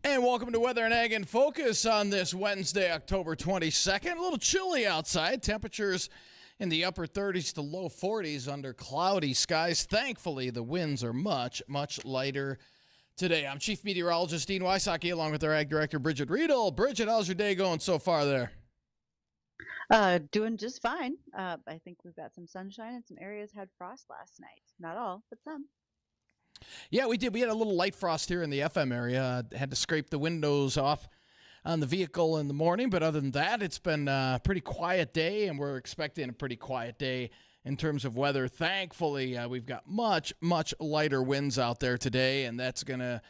And welcome to Weather and Ag in Focus on this Wednesday, October 22nd. A little chilly outside. Temperatures in the upper 30s to low 40s under cloudy skies. Thankfully, the winds are much, much lighter today. I'm Chief Meteorologist Dean Wysocki along with our Ag Director, Bridgette Readel. Bridgette, how's your day going so far there? Doing just fine. I think we've got some sunshine and some areas had frost last night. Not all, but some. Yeah, we did. We had a little light frost here in the FM area. Had to scrape the windows off on the vehicle in the morning. But other than that, it's been a pretty quiet day, and we're expecting a pretty quiet day in terms of weather. Thankfully, we've got much, much lighter winds out there today, and that's going to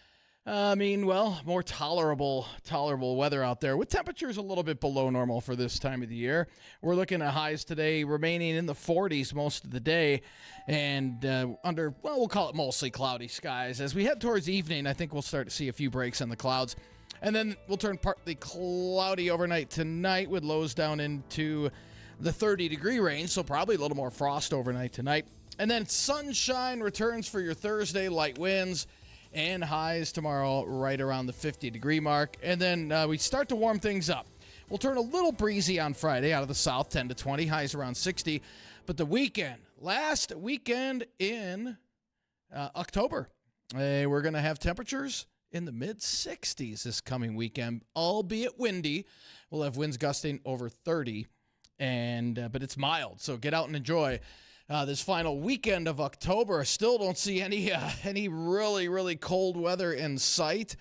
more tolerable weather out there with temperatures a little bit below normal for this time of the year. We're looking at highs today remaining in the 40s most of the day and we'll call it mostly cloudy skies. As we head towards evening, I think we'll start to see a few breaks in the clouds. And then we'll turn partly cloudy overnight tonight with lows down into the 30-degree range, so probably a little more frost overnight tonight. And then sunshine returns for your Thursday, light winds, and highs tomorrow right around the 50-degree mark. And then we start to warm things up. We'll turn a little breezy on Friday out of the south, 10 to 20, highs around 60. But the weekend, last weekend in October, we're going to have temperatures in the mid-60s this coming weekend, albeit windy. We'll have winds gusting over 30, but it's mild, so get out and enjoy this final weekend of October. I still don't see any really, really cold weather in sight.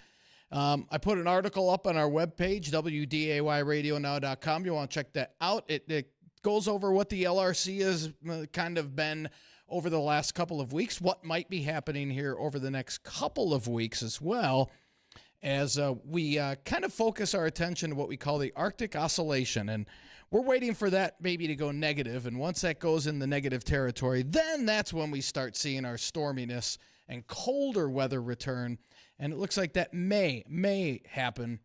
I put an article up on our webpage, WDAYradionow.com. You want to check that out. It goes over what the LRC has kind of been over the last couple of weeks, what might be happening here over the next couple of weeks as well, as we kind of focus our attention to what we call the Arctic Oscillation. And we're waiting for that maybe to go negative. And once that goes in the negative territory, then that's when we start seeing our storminess and colder weather return. And it looks like that may happen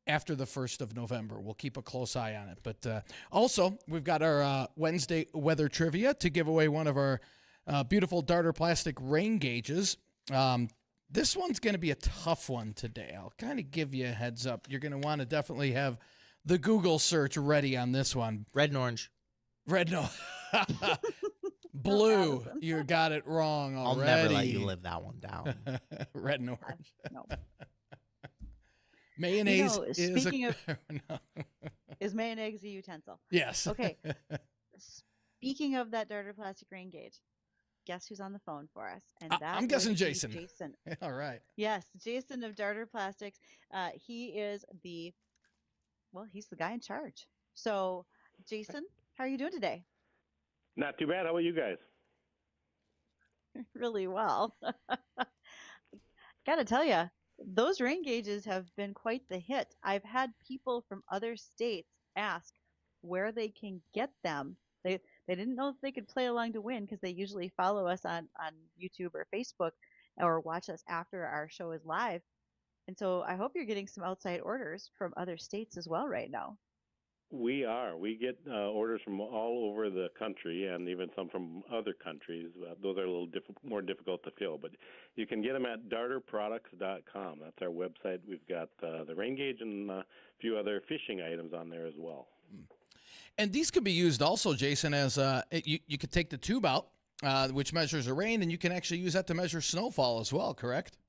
after the 1st of November. We'll keep a close eye on it. But also, we've got our Wednesday weather trivia to give away one of our beautiful Darter plastic rain gauges. This one's going to be a tough one today. I'll kind of give you a heads up. You're going to want to definitely have the Google search ready on this one. Red and orange. Red, no. Blue. You got it wrong already. I'll never let you live that one down. Red and orange. No. Mayonnaise is mayonnaise a utensil? Yes. Okay. Speaking of that Darter plastic rain gauge, guess who's on the phone for us? And I'm guessing Jason. Jason. All right. Yes, Jason of Darter Plastics. He's the guy in charge. So, Jason, how are you doing today? Not too bad. How about you guys? Really well. Gotta tell you, those rain gauges have been quite the hit. I've had people from other states ask where they can get them. They didn't know if they could play along to win because they usually follow us on YouTube or Facebook or watch us after our show is live. And so I hope you're getting some outside orders from other states as well right now. We are. We get orders from all over the country and even some from other countries. Those are a little more difficult to fill, but you can get them at darterproducts.com. That's our website. We've got the rain gauge and a few other fishing items on there as well. And these could be used also, Jason, as you could take the tube out, which measures the rain, and you can actually use that to measure snowfall as well, correct?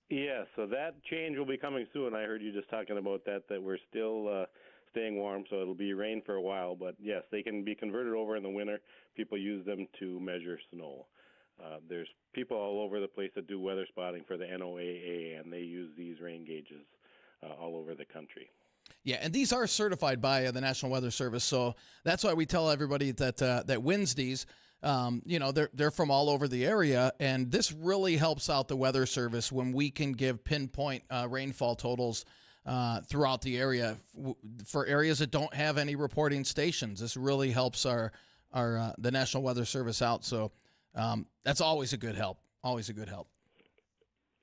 Yeah, so that change will be coming soon. I heard you just talking about that we're still staying warm, so it'll be rain for a while. But, yes, they can be converted over in the winter. People use them to measure snow. There's people all over the place that do weather spotting for the NOAA, and they use these rain gauges all over the country. Yeah, and these are certified by the National Weather Service, so that's why we tell everybody that wins these. They're from all over the area, and this really helps out the Weather Service when we can give pinpoint rainfall totals throughout the area for areas that don't have any reporting stations. This really helps the National Weather Service out, so that's always a good help. Always a good help.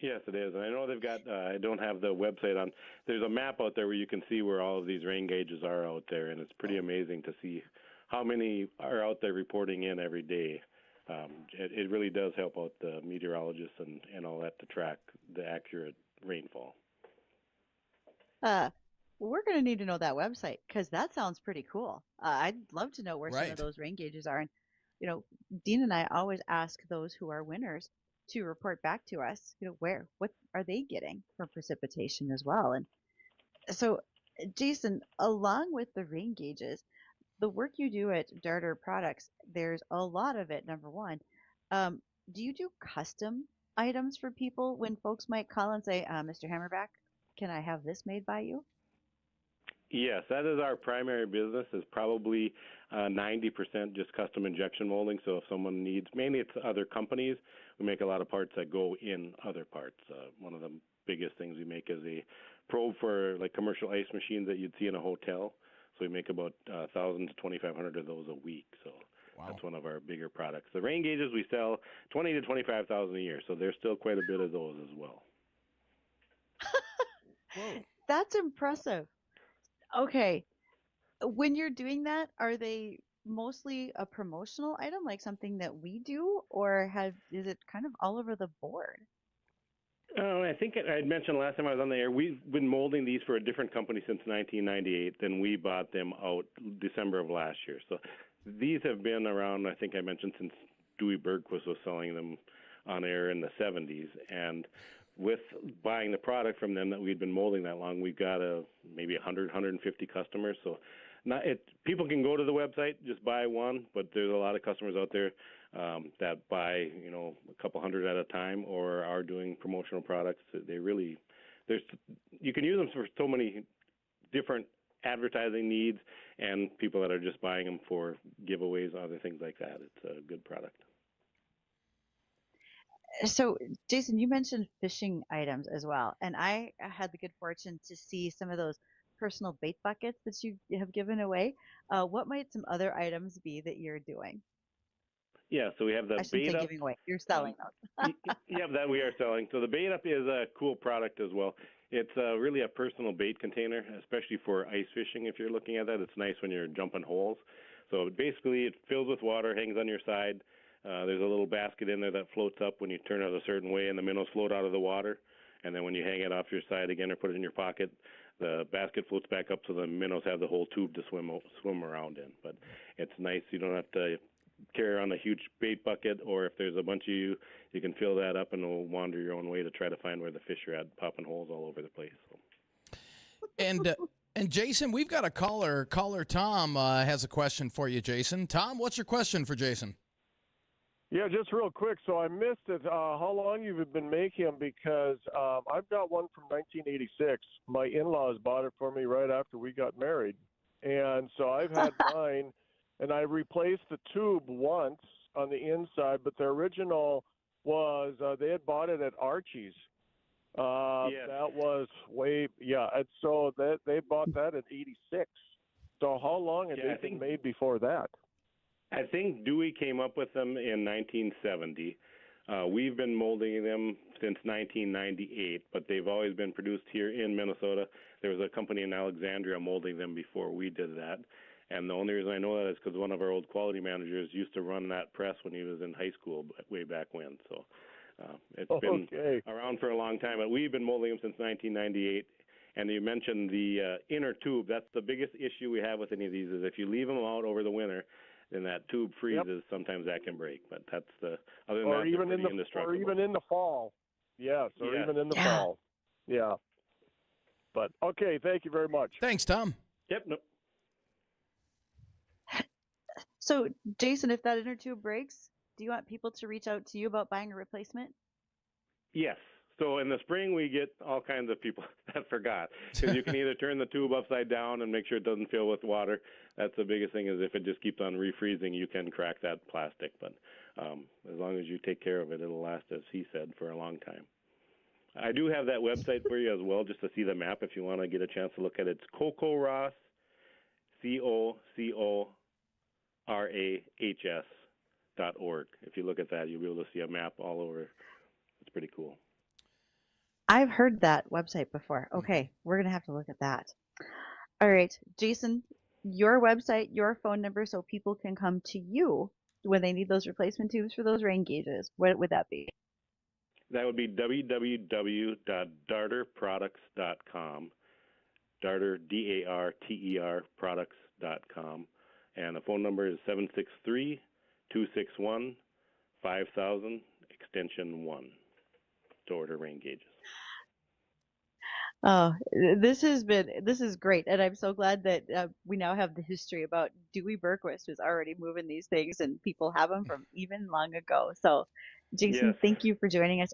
Yes, it is. And I know they've got, I don't have the website on, there's a map out there where you can see where all of these rain gauges are out there, and it's pretty amazing to see how many are out there reporting in every day. It really does help out the meteorologists and all that to track the accurate rainfall. Uh, we're going to need to know that website because that sounds pretty cool. I'd love to know where some of Right. those rain gauges are. And, Dean and I always ask those who are winners to report back to us, what are they getting for precipitation as well. And so, Jason, along with the rain gauges, the work you do at Darter Products, there's a lot of it, number one. Um, do you do custom items for people when folks might call and say, Mr. Hammerback, can I have this made by you? Yes, that is our primary business. Is probably 90% just custom injection molding. So if someone needs, mainly it's other companies. We make a lot of parts that go in other parts. One of the biggest things we make is a probe for like commercial ice machines that you'd see in a hotel. So we make about 1,000 to 2,500 of those a week. So Wow. that's one of our bigger products. The rain gauges we sell 20 to 25,000 a year. So there's still quite a bit of those as well. Whoa. That's impressive. Okay. When you're doing that, are they mostly a promotional item, like something that we do, or is it kind of all over the board? I think I had mentioned last time I was on the air, we've been molding these for a different company since 1998. Then we bought them out December of last year. So these have been around, I think I mentioned, since Dewey Bergquist was selling them on air in the 70s. And with buying the product from them that we'd been molding that long, we've got maybe 100, 150 customers. So people can go to the website, just buy one, but there's a lot of customers out there that buy, a couple hundred at a time or are doing promotional products. You can use them for so many different advertising needs and people that are just buying them for giveaways, other things like that. It's a good product. So, Jason, you mentioned fishing items as well, and I had the good fortune to see some of those personal bait buckets that you have given away. What might some other items be that you're doing? Yeah, so we have the I shouldn't bait say up. giving away. You're selling those. Yeah, that we are selling. So the bait up is a cool product as well. It's really a personal bait container, especially for ice fishing. If you're looking at that, it's nice when you're jumping holes. So basically, it fills with water, hangs on your side. There's a little basket in there that floats up when you turn it a certain way, and the minnows float out of the water. And then when you hang it off your side again or put it in your pocket, the basket floats back up so the minnows have the whole tube to swim around in. But it's nice. You don't have to carry around a huge bait bucket, or if there's a bunch of you can fill that up and it'll wander your own way to try to find where the fish are at, popping holes all over the place. So. And Jason, we've got a caller. Caller Tom has a question for you, Jason. Tom, what's your question for Jason? Yeah, just real quick. So I missed it. How long you've been making them? Because I've got one from 1986. My in-laws bought it for me right after we got married, and so I've had mine. And I replaced the tube once on the inside, but the original was they had bought it at Archie's. Yes. That was and so they bought that at 86. So how long had they been made before that? I think Dewey came up with them in 1970. We've been molding them since 1998, but they've always been produced here in Minnesota. There was a company in Alexandria molding them before we did that. And the only reason I know that is because one of our old quality managers used to run that press when he was in high school way back when. So it's been around for a long time. But we've been molding them since 1998. And you mentioned the inner tube. That's the biggest issue we have with any of these is if you leave them out over the winter, then that tube freezes. Yep. Sometimes that can break. But that's the other than that, they're pretty indestructible. Or even in the fall. Yes, or even in the fall. Yeah. But okay, thank you very much. Thanks, Tom. Yep. No. So, Jason, if that inner tube breaks, do you want people to reach out to you about buying a replacement? Yes. So in the spring, we get all kinds of people that forgot. Because you can either turn the tube upside down and make sure it doesn't fill with water. That's the biggest thing is if it just keeps on refreezing, you can crack that plastic. But as long as you take care of it, it'll last, as he said, for a long time. I do have that website for you as well, just to see the map if you want to get a chance to look at it. It's CocoRaHS, CocoRaHS.org. If you look at that, you'll be able to see a map all over. It's pretty cool. I've heard that website before. Okay, we're going to have to look at that. All right, Jason, your website, your phone number, so people can come to you when they need those replacement tubes for those rain gauges. What would that be? That would be www.darterproducts.com. Darter, DARTER products.com. And the phone number is 763-261-5000, extension 1, to order rain gauges. Oh, this is great, and I'm so glad that we now have the history about Dewey Bergquist was already moving these things, and people have them from even long ago. So, Jason, Yes. thank you for joining us,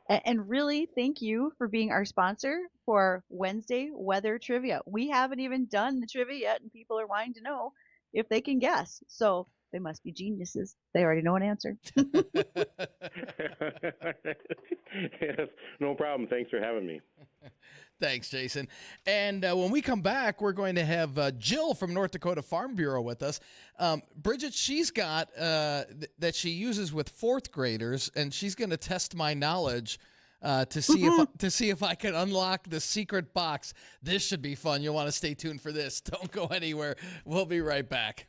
and really thank you for being our sponsor for Wednesday weather trivia. We haven't even done the trivia yet, and people are wanting to know if they can guess. So they must be geniuses. They already know an answer. Yes, no problem. Thanks for having me. Thanks, Jason. And when we come back, we're going to have Jill from North Dakota Farm Bureau with us. Bridgette, she's got that she uses with fourth graders, and she's going to test my knowledge to see if I can unlock the secret box. This should be fun. You'll want to stay tuned for this. Don't go anywhere. We'll be right back.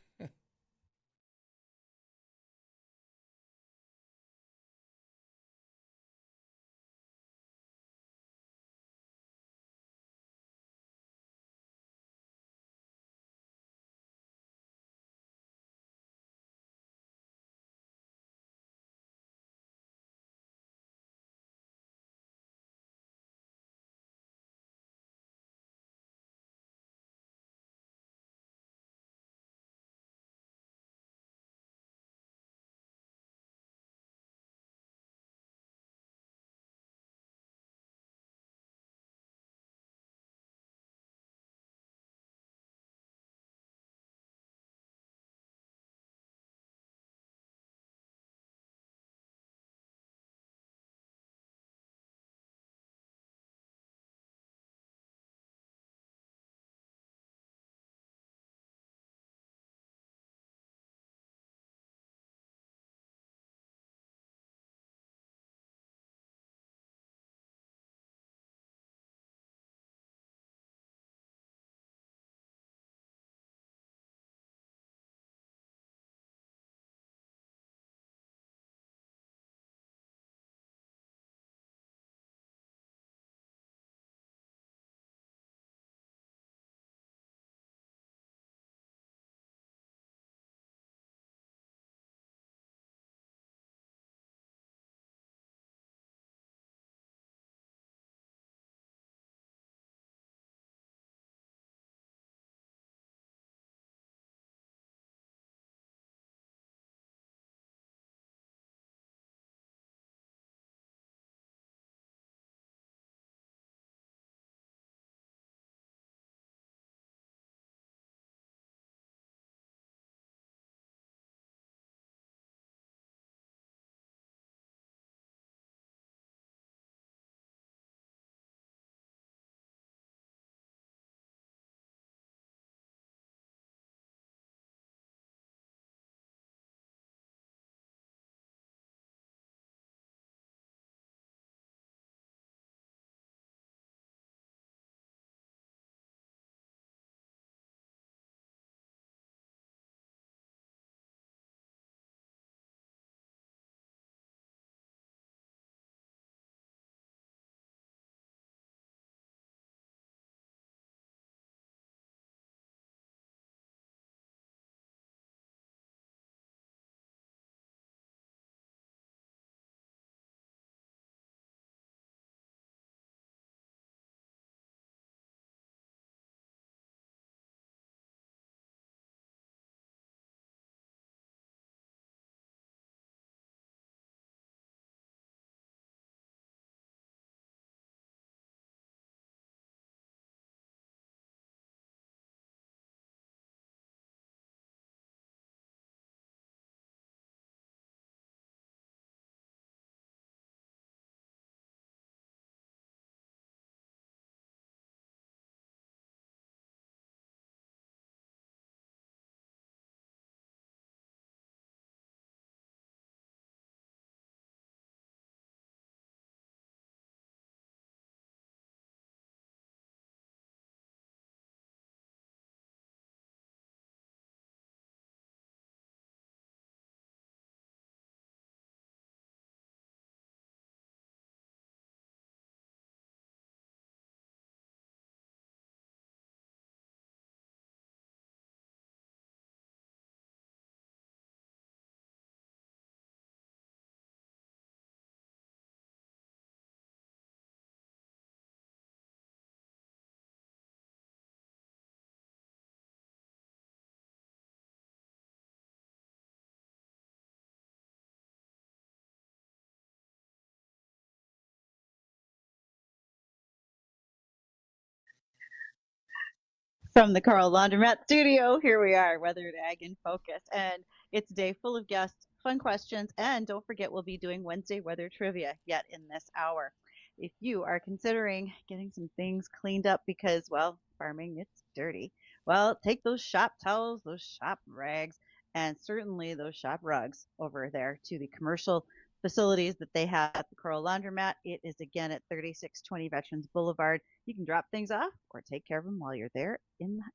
From the Coral Laundromat studio, here we are, Weather Ag in Focus. And it's a day full of guests, fun questions, and don't forget we'll be doing Wednesday weather trivia yet in this hour. If you are considering getting some things cleaned up because, well, farming, it's dirty, well, take those shop towels, those shop rags, and certainly those shop rugs over there to the commercial facilities that they have at the Coral Laundromat. It is again at 3620 Veterans Boulevard. You can drop things off or take care of them while you're there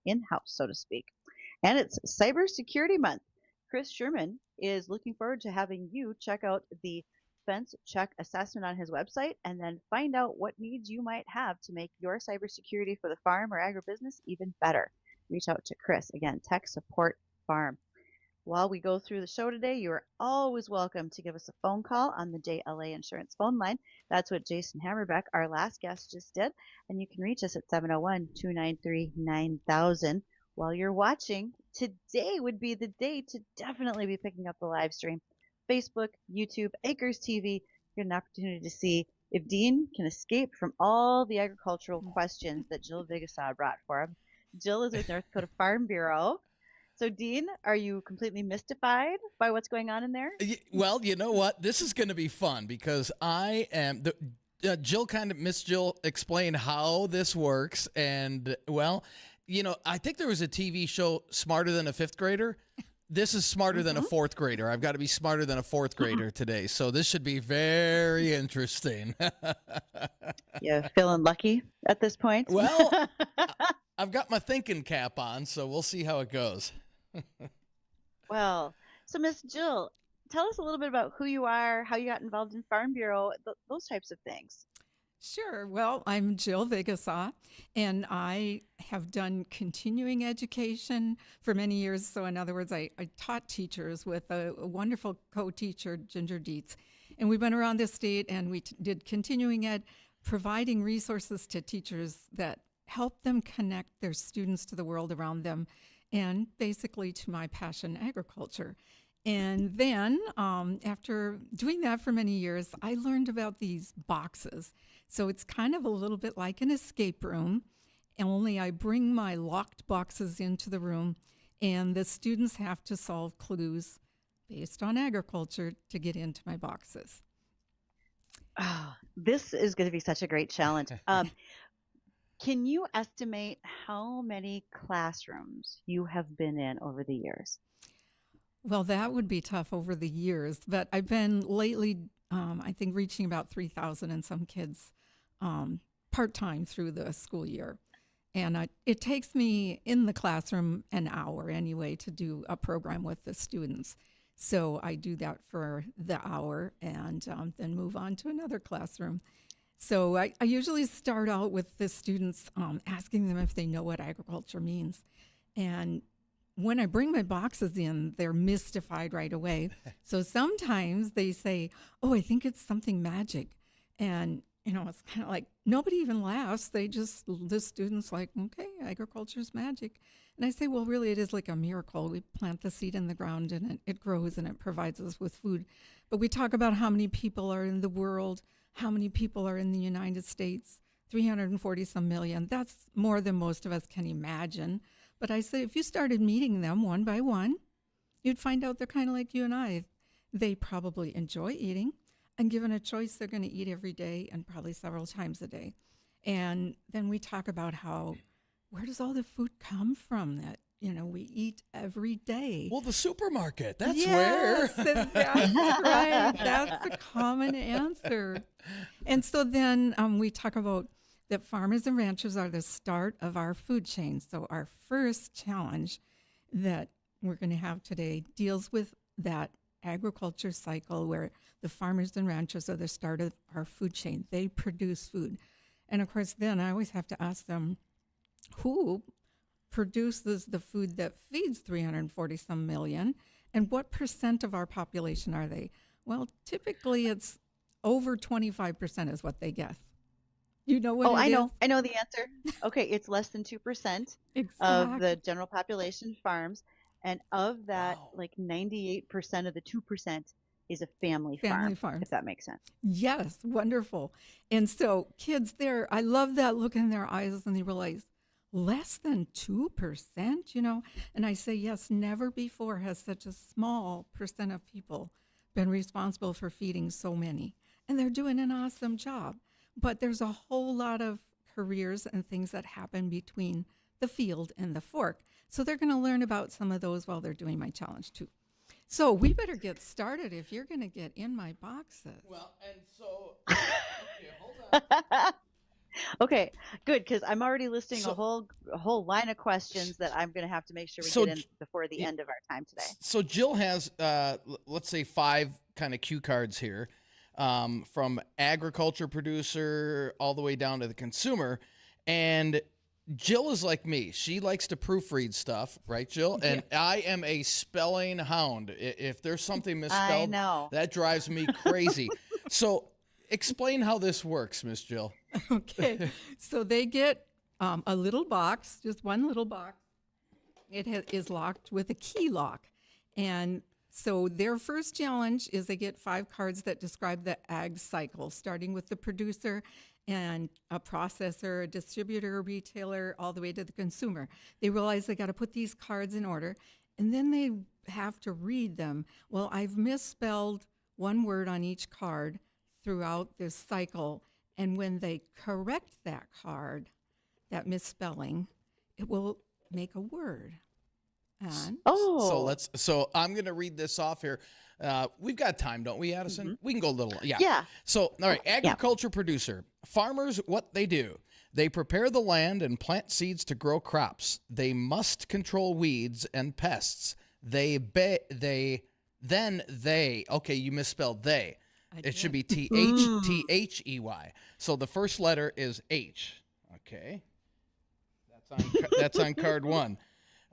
in-house, so to speak. And it's Cybersecurity Month. Chris Sherman is looking forward to having you check out the fence check assessment on his website and then find out what needs you might have to make your cybersecurity for the farm or agribusiness even better. Reach out to Chris. Again, Tech Support Farm. While we go through the show today, you are always welcome to give us a phone call on the JLA Insurance phone line. That's what Jason Hammerback, our last guest, just did. And you can reach us at 701-293-9000. While you're watching, today would be the day to definitely be picking up the live stream. Facebook, YouTube, Acres TV. You get an opportunity to see if Dean can escape from all the agricultural questions that Jill Vigesaa brought for him. Jill is with North Dakota Farm Bureau. So, Dean, are you completely mystified by what's going on in there? Well, you know what? This is going to be fun because I am Miss Jill explained how this works. And, well, you know, I think there was a TV show, Smarter Than a Fifth Grader. This is smarter than a fourth grader. I've got to be smarter than a fourth grader today. So this should be very interesting. You feeling lucky at this point? Well, I've got my thinking cap on, so we'll see how it goes. Well, so Miss Jill, tell us a little bit about who you are, how you got involved in Farm Bureau, those types of things. Sure. Well, I'm Jill Vigesaa, and I have done continuing education for many years. So in other words, I taught teachers with a wonderful co-teacher, Ginger Dietz. And we went around the state and we did continuing ed, providing resources to teachers that help them connect their students to the world around them and basically to my passion, agriculture. And then after doing that for many years, I learned about these boxes. So it's kind of a little bit like an escape room, only I bring my locked boxes into the room, and the students have to solve clues based on agriculture to get into my boxes. Oh, this is going to be such a great challenge. Can you estimate how many classrooms you have been in over the years? Well, that would be tough over the years, but I've been lately, I think, reaching about 3,000 and some kids part-time through the school year. And it takes me in the classroom an hour anyway to do a program with the students. So I do that for the hour and then move on to another classroom. So I usually start out with the students asking them if they know what agriculture means. And when I bring my boxes in, they're mystified right away. So sometimes they say, oh, I think it's something magic. And, you know, it's kind of like nobody even laughs. The students like, okay, agriculture is magic. And I say, well, really, it is like a miracle. We plant the seed in the ground and it grows and it provides us with food. But we talk about how many people are in the world, how many people are in the United States, 340 some million. That's more than most of us can imagine. But I say, if you started meeting them one by one, you'd find out they're kind of like you and I. They probably enjoy eating, and given a choice, they're going to eat every day and probably several times a day. And then we talk about where does all the food come from that, you know, we eat every day? Well, the supermarket, that's yes, where. That's right. That's a common answer. And so then we talk about that farmers and ranchers are the start of our food chain. So our first challenge that we're going to have today deals with that agriculture cycle where the farmers and ranchers are the start of our food chain. They produce food. And of course, then I always have to ask them, who produces the food that feeds 340 some million, and what percent of our population are they? Well, typically it's over 25% is what they guess. You know what? I know the answer. Okay, it's less than 2% exactly. of the general population farms, and of that, Wow. like 98% of the 2% is a family farm, if that makes sense. Yes, wonderful. And so kids there, I love that look in their eyes and they realize less than 2%, And I say, yes, never before has such a small percent of people been responsible for feeding so many. And they're doing an awesome job. But there's a whole lot of careers and things that happen between the field and the fork. So they're going to learn about some of those while they're doing my challenge too. So we better get started if you're going to get in my boxes. Well, and so okay, hold on. Okay, good, because I'm already listing a whole line of questions that I'm going to have to make sure we get in before the end of our time today. So Jill has, let's say, 5 kind of cue cards here, from agriculture producer all the way down to the consumer. And Jill is like me. She likes to proofread stuff, right, Jill? And I am a spelling hound. If there's something misspelled, that drives me crazy. So explain how this works, Miss Jill. Okay. So they get a little box, just one little box. It is locked with a key lock. And so their first challenge is they get 5 cards that describe the ag cycle, starting with the producer and a processor, a distributor, a retailer, all the way to the consumer. They realize they got to put these cards in order, and then they have to read them. Well, I've misspelled one word on each card throughout this cycle, and when they correct that card, that misspelling, it will make a word. And So I'm going to read this off here. We've got time, don't we, Addison? Mm-hmm. We can go a little. Yeah. Yeah. So, all right, agriculture producer. Farmers, what they do. They prepare the land and plant seeds to grow crops. They must control weeds and pests. Okay, you misspelled they. It should be They. So the first letter is H. Okay. That's on card 1.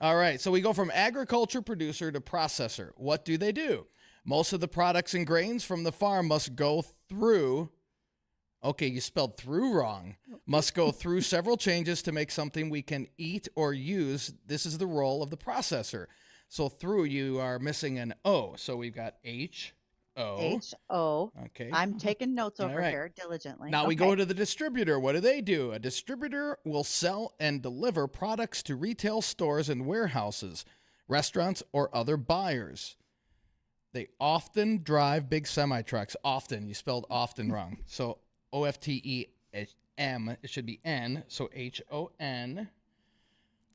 All right, so we go from agriculture producer to processor. What do they do? Most of the products and grains from the farm must go through, okay, you spelled through wrong, must go through several changes to make something we can eat or use. This is the role of the processor. So through, you are missing an O. So we've got H, O. H-O. Okay. I'm taking notes over right. here diligently. Now we go to the distributor. What do? A distributor will sell and deliver products to retail stores and warehouses, restaurants, or other buyers. They often drive big semi-trucks. Often. You spelled often wrong. So O-F-T-E-M. It should be N. So H-O-N.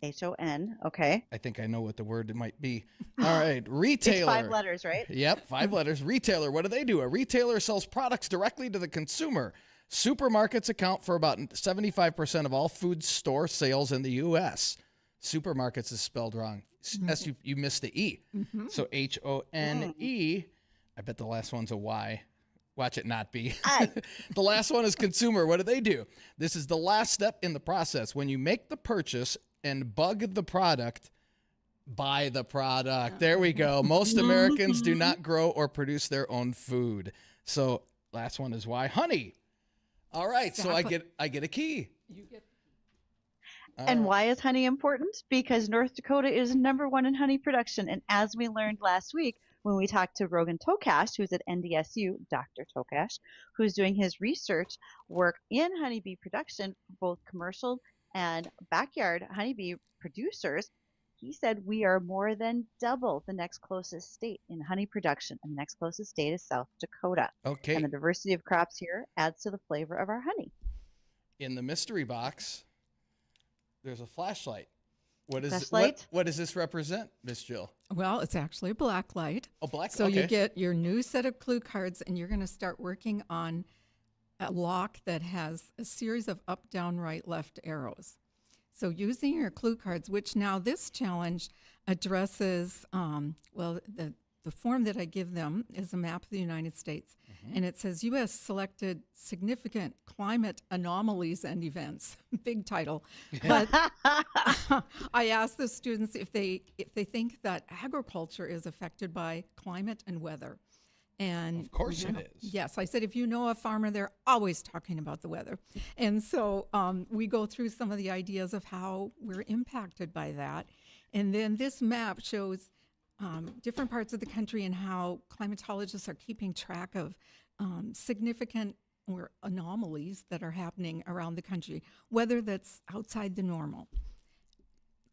H-O-N. Okay. I think I know what the word might be. All right. Retailer. It's 5 letters, right? Yep, 5 letters. Retailer. What do? A retailer sells products directly to the consumer. Supermarkets account for about 75% of all food store sales in the U.S. Supermarkets is spelled wrong. You missed the E. So H-O-N-E. I bet the last one's a Y. Watch it not be. The last one is consumer. What do? This is the last step in the process. When you make the purchase and bug the product, buy the product. There we go. Most Americans do not grow or produce their own food. So last one is Y. Honey. All right. Exactly. So I get a key. you get And why is honey important? Because North Dakota is number 1 in honey production. And as we learned last week when we talked to Rogan Tokash, who's at NDSU, Dr. Tokash, who's doing his research work in honeybee production for both commercial and backyard honeybee producers, he said we are more than double the next closest state in honey production. And the next closest state is South Dakota. Okay. And the diversity of crops here adds to the flavor of our honey. In the mystery box, there's a flashlight. What Flashlight? What does this represent, Miss Jill? Well, it's actually a black light. Oh, black. So okay. you get your new set of clue cards, and you're going to start working on a lock that has a series of up, down, right, left arrows. So using your clue cards, which now this challenge addresses, the form that I give them is a map of the United States, and it says U.S. selected significant climate anomalies and events. Big title. But I asked the students if they think that agriculture is affected by climate and weather. And Of course it is. Yes, I said, if you know a farmer, they're always talking about the weather. And so we go through some of the ideas of how we're impacted by that. And then this map shows different parts of the country and how climatologists are keeping track of significant or anomalies that are happening around the country, weather that's outside the normal.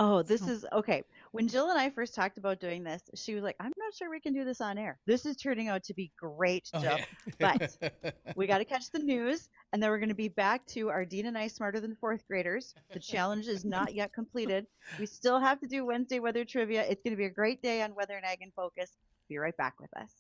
Oh, this So, is okay. When Jill and I first talked about doing this, she was like, I'm not sure we can do this on air. This is turning out to be great, Oh Jill. yeah. But we got to catch the news, and then we're going to be back to our Dean and I Smarter Than Fourth Graders. The challenge is not yet completed. We still have to do Wednesday weather trivia. It's going to be a great day on Weather and Ag in Focus. Be right back with us.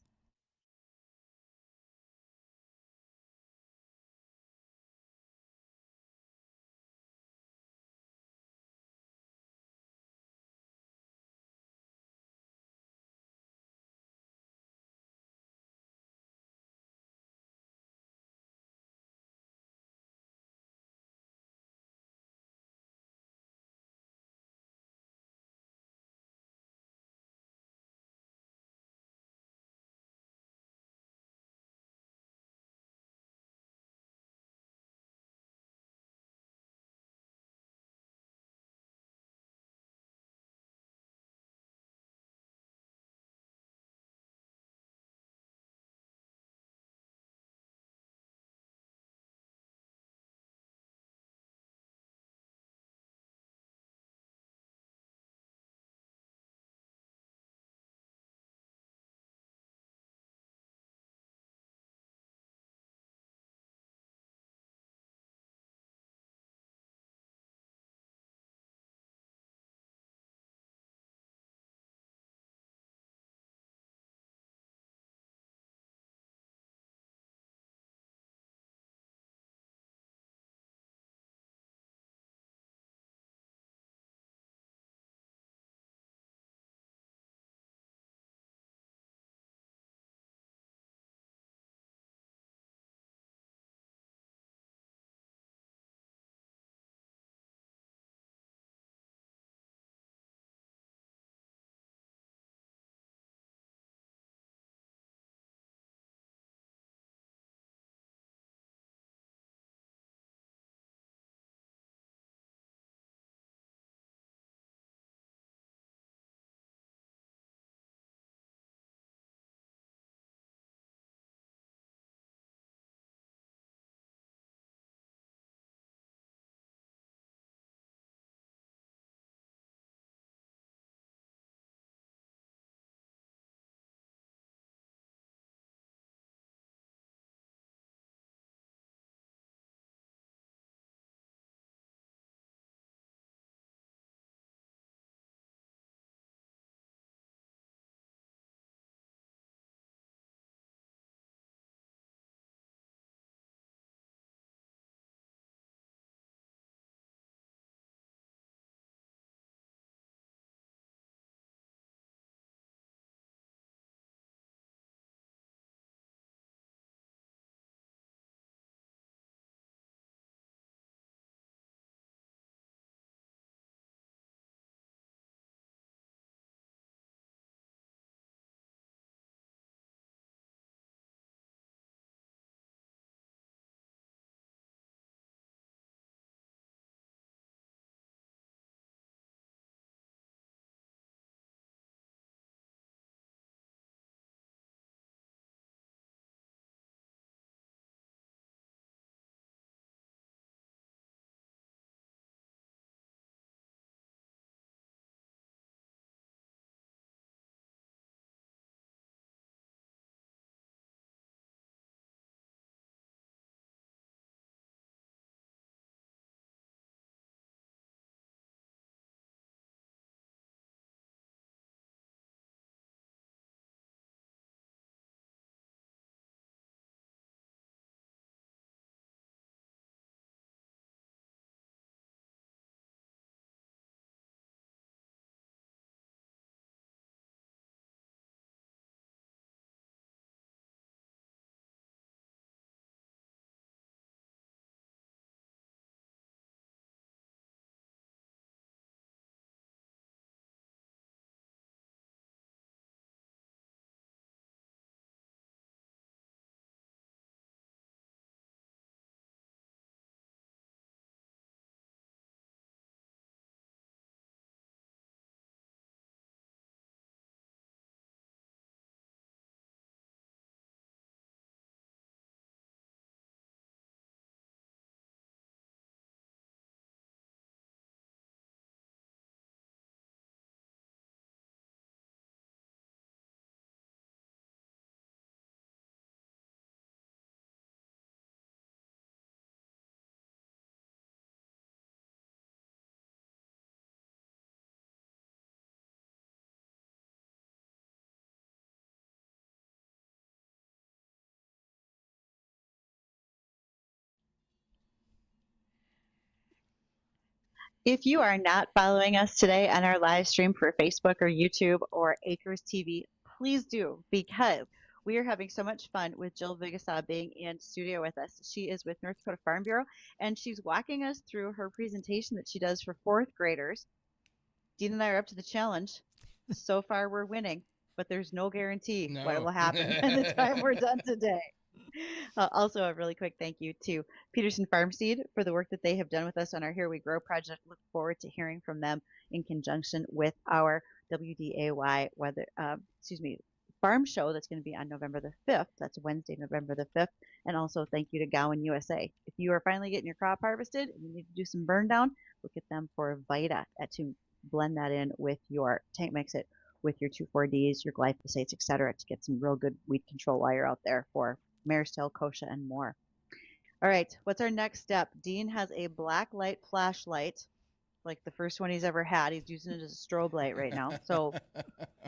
If you are not following us today on our live stream for Facebook or YouTube or Acres TV, please do, because we are having so much fun with Jill Vigesaa being in studio with us. She is with North Dakota Farm Bureau, and she's walking us through her presentation that she does for fourth graders. Dean and I are up to the challenge. So far, we're winning, but there's no guarantee what will happen by the time we're done today. Also, a really quick thank you to Peterson Farm Seed for the work that they have done with us on our Here We Grow project. Look forward to hearing from them in conjunction with our WDAY farm show that's going to be on November the 5th. That's Wednesday, November the 5th. And also thank you to Gowan USA. If you are finally getting your crop harvested and you need to do some burn down, look at them for Vita to blend that in with your tank mix it with your 2,4-Ds, your glyphosates, etc., to get some real good weed control while you're out there for mare's tail, kochia, and more. All right, what's our next step? Dean has a black light flashlight, like the first one he's ever had. He's using it as a strobe light right now. So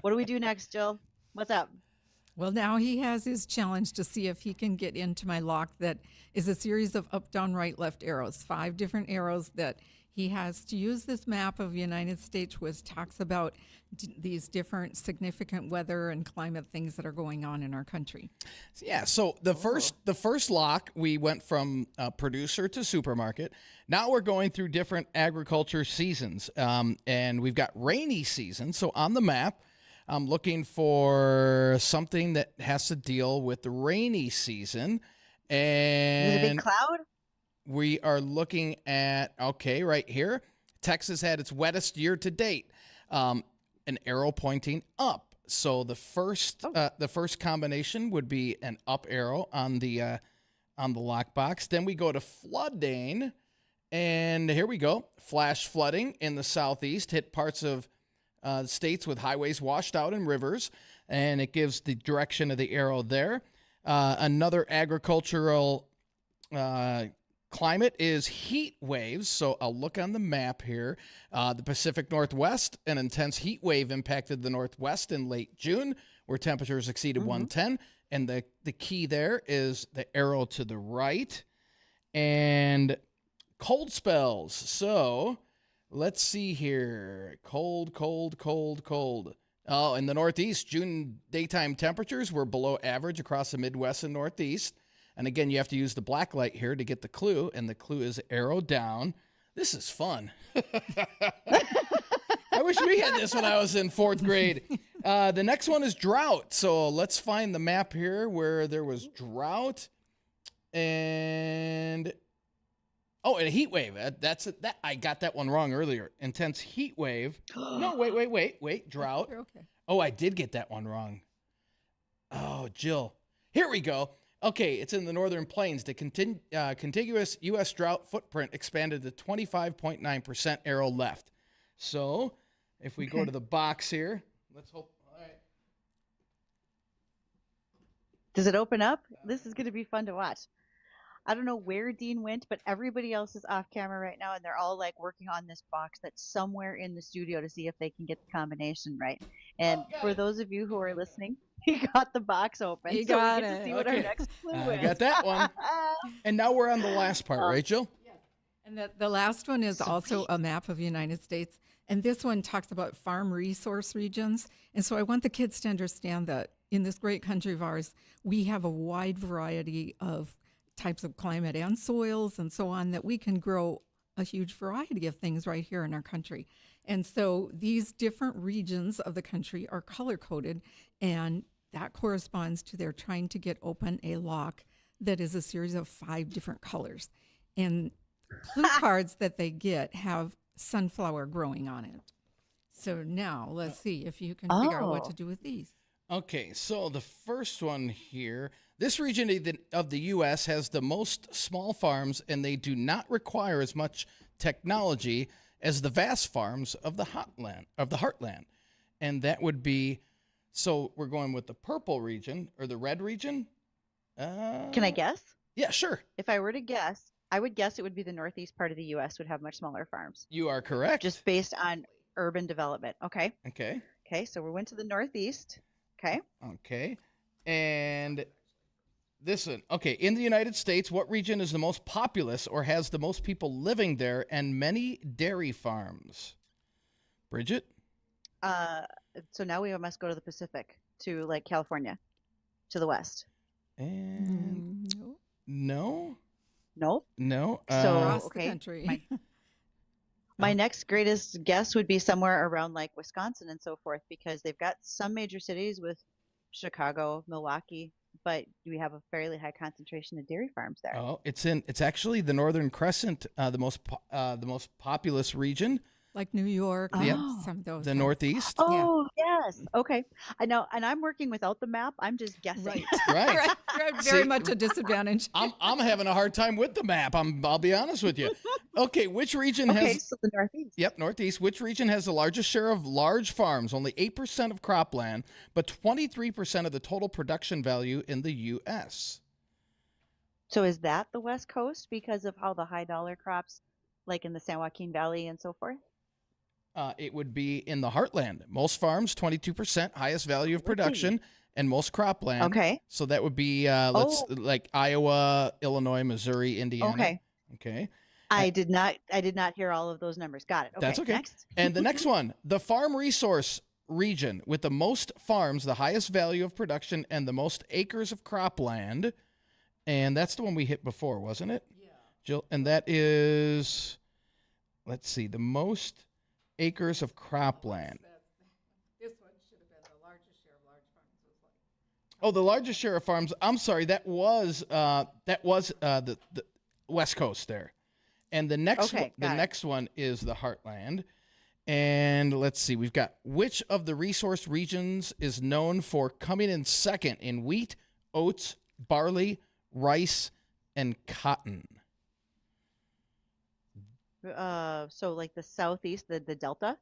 what do we do next, Jill? What's up? Well, now he has his challenge to see if he can get into my lock that is a series of up, down, right, left arrows, 5 different arrows that he has to use this map of the United States, which talks about these different significant weather and climate things that are going on in our country. Yeah, so the first lock, we went from producer to supermarket. Now we're going through different agriculture seasons, and we've got rainy season. So on the map, I'm looking for something that has to deal with the rainy season. And is it a big cloud? We are looking at, okay, right here, Texas had its wettest year to date, an arrow pointing up. So the first combination would be an up arrow on the lockbox. Then we go to flooding, and here we go. Flash flooding in the southeast hit parts of states with highways washed out and rivers, and it gives the direction of the arrow there. Another agricultural climate is heat waves. So I'll look on the map here. The Pacific Northwest, an intense heat wave impacted the Northwest in late June, where temperatures exceeded 110. And the key there is the arrow to the right. And cold spells. So let's see here. Cold. Oh, in the Northeast, June daytime temperatures were below average across the Midwest and Northeast. And again, you have to use the black light here to get the clue, and the clue is arrow down. This is fun. I wish we had this when I was in 4th grade. The next one is drought. So let's find the map here where there was drought. And a heat wave. That I got that one wrong earlier. Intense heat wave. No, wait. Drought. Okay. Oh, I did get that one wrong. Oh, Jill. Here we go. Okay, it's in the Northern Plains. The contiguous U.S. drought footprint expanded to 25.9% arrow left. So if we go to the box here, let's hope. All right. Does it open up? This is going to be fun to watch. I don't know where Dean went, but everybody else is off camera right now, and they're all like working on this box that's somewhere in the studio to see if they can get the combination right. And for those of you who are listening, he got the box open. He so got we get to it. see what our next clue is. I got that one. And now we're on the last part, right, Jill? And the last one is also a map of the United States. And this one talks about farm resource regions. And so I want the kids to understand that in this great country of ours, we have a wide variety of types of climate and soils and so on that we can grow a huge variety of things right here in our country. And so these different regions of the country are color-coded, and that corresponds to their trying to get open a lock that is a series of 5 different colors. And clue cards that they get have sunflower growing on it. So now let's see if you can figure out what to do with these. Okay, so the first one here, this region of the U.S. has the most small farms, and they do not require as much technology as the vast farms of the heartland. And that would be, so we're going with the purple region or the red region. Can I guess? Yeah, sure. If I were to guess, I would guess it would be the northeast part of the U.S. would have much smaller farms. You are correct. Just based on urban development. Okay. Okay. So we went to the northeast. Okay. Okay. And This one. Okay, in the United States, what region is the most populous or has the most people living there and many dairy farms? Bridgette? So now we must go to the Pacific, to like California, to the west. And No. no? Nope. No. So Across the okay, country. my next greatest guess would be somewhere around like Wisconsin and so forth, because they've got some major cities with Chicago, Milwaukee, but we have a fairly high concentration of dairy farms there. Oh, it's actually the Northern Crescent, the most populous region. Like New York, Yep. some of those. The ones. Northeast. Oh, yes. Okay. I know, and I'm working without the map. I'm just guessing. Right. Right. Right. Right. Very See, much a disadvantage. I'm having a hard time with the map. I'll be honest with you. Okay, which region Okay, has so the Northeast. Yep, Northeast. Which region has the largest share of large farms? Only 8% of cropland, but 23% of the total production value in the U.S. So is that the West Coast because of how the high dollar crops, like in the San Joaquin Valley and so forth? It would be in the heartland. Most farms, 22%, highest value of production, and most cropland. Okay. So that would be like Iowa, Illinois, Missouri, Indiana. Okay. Okay. I did not hear all of those numbers. Got it. Okay. That's okay. Next. And the next one, the farm resource region with the most farms, the highest value of production, and the most acres of cropland. And that's the one we hit before, wasn't it? Yeah. Jill, and that is, let's see, the most acres of cropland. This one should have been the largest share of large farms. Oh, the largest share of farms. I'm sorry, that was the West Coast there. And the next Okay, got it. next one is the Heartland. And let's see, we've got which of the resource regions is known for coming in second in wheat, oats, barley, rice, and cotton? So like the Southeast, the Delta?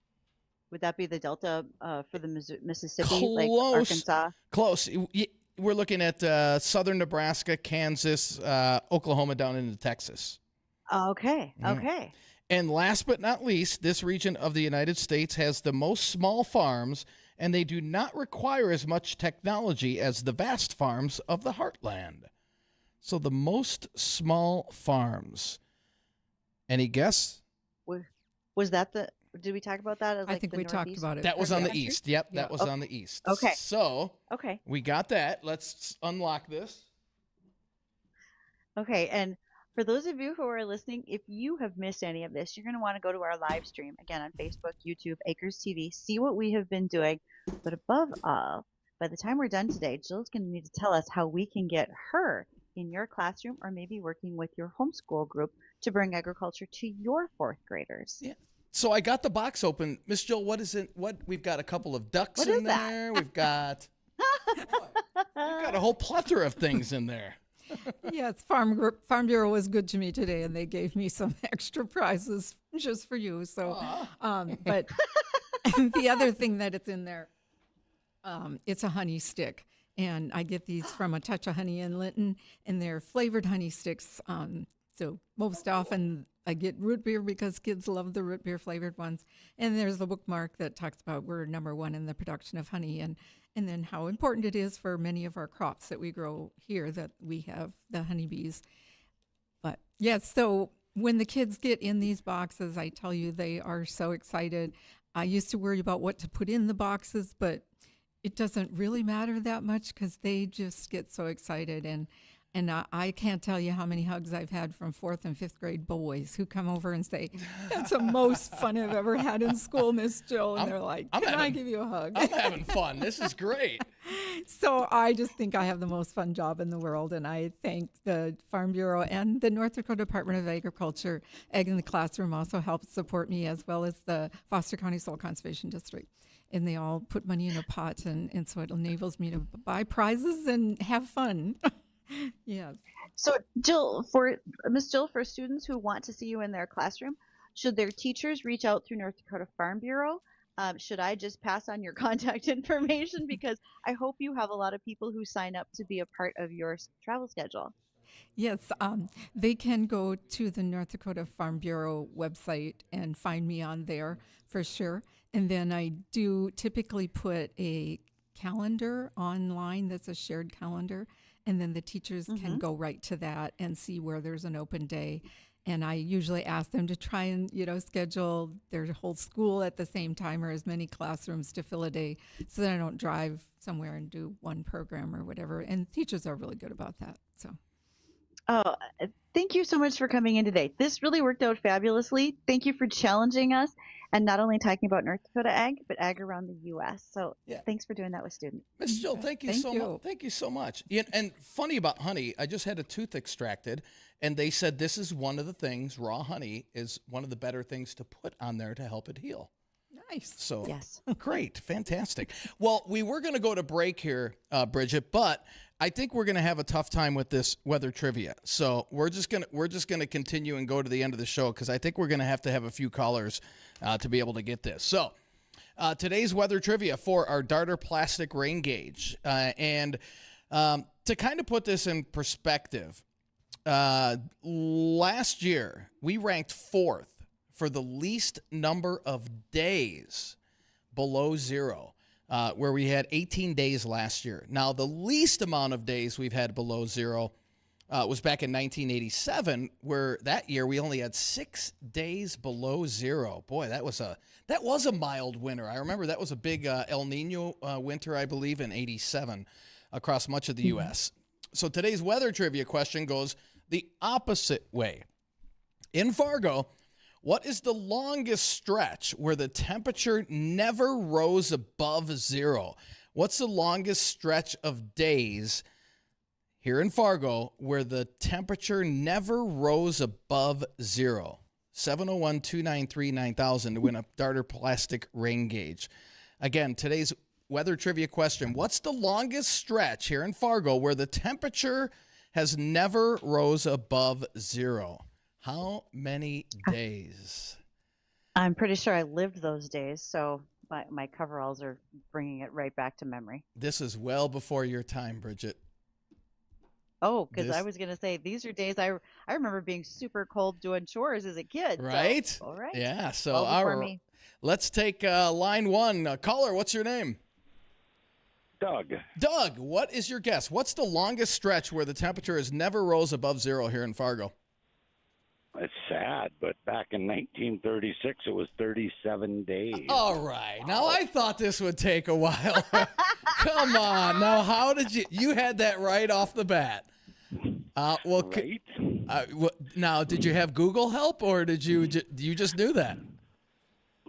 Would that be the Delta for the Mississippi, Close. like Arkansas? Close. We're looking at southern Nebraska, Kansas, Oklahoma, down into Texas. Okay. Yeah. Okay. And last but not least, this region of the United States has the most small farms, and they do not require as much technology as the vast farms of the heartland. So the most small farms. Any guess? Was that the? Did we talk about that? As I like think the we talked Northeast about it. That was part on of the country? east. Yep, Yeah. that was on the east. Okay. So Okay. we got that. Let's unlock this. Okay. And for those of you who are listening, if you have missed any of this, you're going to want to go to our live stream again on Facebook, YouTube, Acres TV, see what we have been doing. But above all, by the time we're done today, Jill's going to need to tell us how we can get her in your classroom or maybe working with your homeschool group to bring agriculture to your fourth graders. Yeah. So I got the box open. Miss Jill, what is it? We've got a couple of ducks What in is that? there. We've got a whole plethora of things in there. Yes, Farm Bureau was good to me today, and they gave me some extra prizes just for you. So, but the other thing that it's in there, it's a honey stick, and I get these from A Touch of Honey in Linton, and they're flavored honey sticks. So most often I get root beer because kids love the root beer flavored ones. And there's the bookmark that talks about we're #1 in the production of honey, and then how important it is for many of our crops that we grow here that we have the honeybees. But yes, so when the kids get in these boxes, I tell you, they are so excited. I used to worry about what to put in the boxes, but it doesn't really matter that much because they just get so excited. And I can't tell you how many hugs I've had from 4th and 5th grade boys who come over and say, "That's the most fun I've ever had in school, Miss Jill." And they're like, "Can I give you a hug?" I'm having fun. This is great. So I just think I have the most fun job in the world, and I thank the Farm Bureau and the North Dakota Department of Agriculture. Egg in the Classroom also helps support me, as well as the Foster County Soil Conservation District. And they all put money in a pot, and so it enables me to buy prizes and have fun. Yes. So Miss Jill, for students who want to see you in their classroom, should their teachers reach out through North Dakota Farm Bureau? Should I just pass on your contact information? Because I hope you have a lot of people who sign up to be a part of your travel schedule. Yes, they can go to the North Dakota Farm Bureau website and find me on there for sure. And then I do typically put a calendar online that's a shared calendar, and then the teachers can go right to that and see where there's an open day. And I usually ask them to try and, schedule their whole school at the same time or as many classrooms to fill a day so that I don't drive somewhere and do one program or whatever. And teachers are really good about that. So. Oh, thank you so much for coming in today. This really worked out fabulously. Thank you for challenging us and not only talking about North Dakota ag, but ag around the U.S. So thanks for doing that with students. Miss Jill, thank you so much. Thank you so much. And funny about honey, I just had a tooth extracted, and they said this is one of the things, raw honey is one of the better things to put on there to help it heal. Nice. So yes. Great. Fantastic. Well, we were going to go to break here, Bridgette, but I think we're going to have a tough time with this weather trivia. So we're just going to continue and go to the end of the show because I think we're going to have a few callers to be able to get this. So today's weather trivia for our Darter plastic rain gauge. And to kind of put this in perspective, last year we ranked 4th for the least number of days below zero, where we had 18 days last year. Now, the least amount of days we've had below zero was back in 1987, where that year we only had 6 days below zero. Boy, that was a mild winter. I remember that was a big El Nino winter, I believe, in 87 across much of the U.S. So today's weather trivia question goes the opposite way. In Fargo, what is the longest stretch where the temperature never rose above zero? What's the longest stretch of days here in Fargo where the temperature never rose above zero? 701-293-9000 to win a Darter plastic rain gauge. Again, today's weather trivia question. What's the longest stretch here in Fargo where the temperature has never rose above zero? How many days? I'm pretty sure I lived those days, so my coveralls are bringing it right back to memory. This is well before your time, Bridgette. Oh, because I was going to say, these are days I remember being super cold doing chores as a kid. Right? So, all right. Yeah, so let's take line one. Caller, what's your name? Doug. Doug, what is your guess? What's the longest stretch where the temperature has never rose above zero here in Fargo? It's sad, but back in 1936, it was 37 days. All right. Now, I thought this would take a while. Come on. Now, how did you had that right off the bat. Right? Now, did you have Google help, or did you just knew that?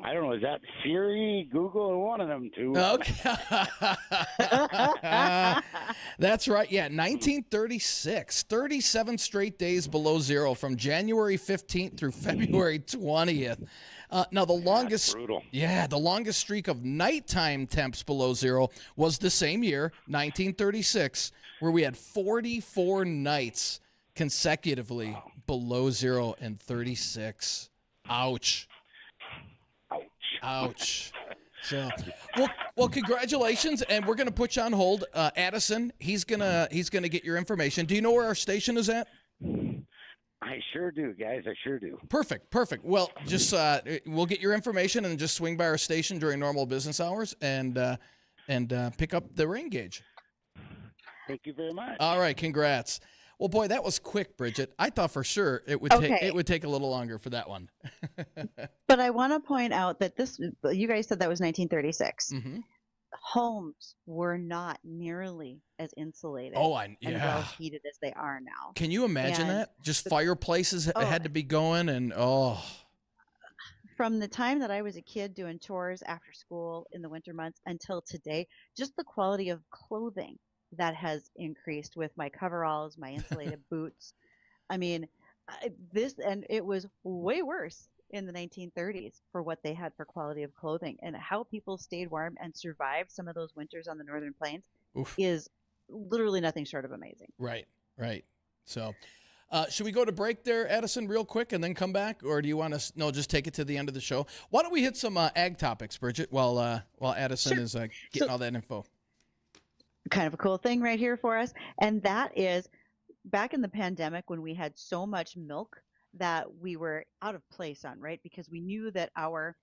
I don't know. Is that Siri, Google, or one of them two? Okay. That's right. Yeah, 1936. 37 straight days below zero from January 15th through February 20th. Now, the longest, the longest streak of nighttime temps below zero was the same year, 1936, where we had 44 nights consecutively below zero and 36. Ouch. Ouch. So, well, congratulations, and we're gonna put you on hold. Addison, he's gonna get your information. Do you know where our station is at? I sure do, guys. I sure do. Perfect. Well, just we'll get your information and just swing by our station during normal business hours and pick up the rain gauge. Thank you very much. All right, congrats. Well, boy, that was quick, Bridgette. I thought for sure it would take a little longer for that one. But I want to point out that you guys said that was 1936. Mm-hmm. Homes were not nearly as insulated and well heated as they are now. Can you imagine that? Just fireplaces had to be going and From the time that I was a kid doing chores after school in the winter months until today, just the quality of clothing that has increased with my coveralls, my insulated boots. I mean, it was way worse in the 1930s for what they had for quality of clothing, and how people stayed warm and survived some of those winters on the Northern Plains is literally nothing short of amazing. Right. So, should we go to break there, Addison, real quick, and then come back, or do you want to just take it to the end of the show? Why don't we hit some ag topics, Bridgette, while Addison is getting all that info? Kind of a cool thing right here for us, and that is back in the pandemic when we had so much milk that we were out of place on, right? Because we knew that our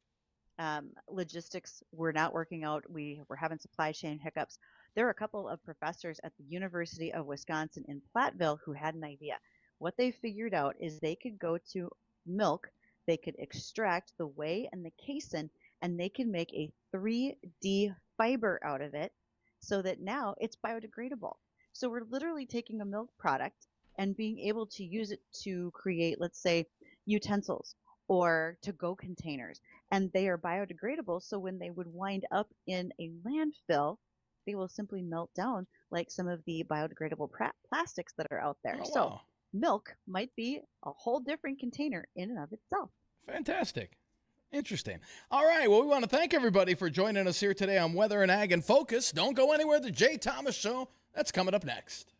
logistics were not working out. We were having supply chain hiccups. There are a couple of professors at the University of Wisconsin in Platteville who had an idea. What they figured out is they could go to milk, they could extract the whey and the casein, and they can make a 3D fiber out of it so that now it's biodegradable. So we're literally taking a milk product and being able to use it to create, let's say, utensils or to-go containers. And they are biodegradable, so when they would wind up in a landfill, they will simply melt down like some of the biodegradable plastics that are out there. Oh, So wow. milk might be a whole different container in and of itself. Fantastic. Interesting. All right. Well, we want to thank everybody for joining us here today on Weather and Ag in Focus. Don't go anywhere. The Jay Thomas Show, that's coming up next.